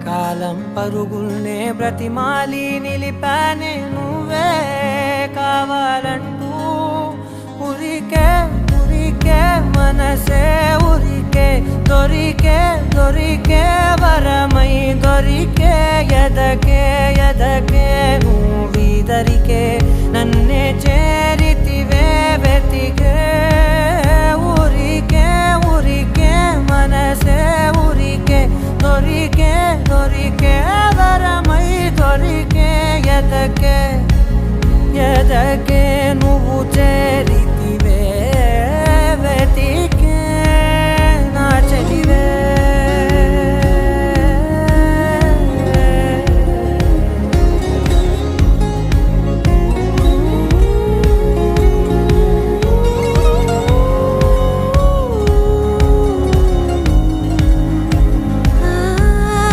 కాలం పరుగుల్నే బ్రతిమాలి నిలిపానే నువ్వే కావాలంటూ ఉరికే ఉరికే మనసే ఉరికే దొరికే దొరికే వరమై దొరికే ఎదకే ఎదకే నువ్వీదరికే నన్నే చేరితివే వెతికే ఊరికే ఊరికే మనసే ఊరికే దొరికే దొరికే వరమై దొరికే ఎదకే ఎదకే నువ్వు చేరి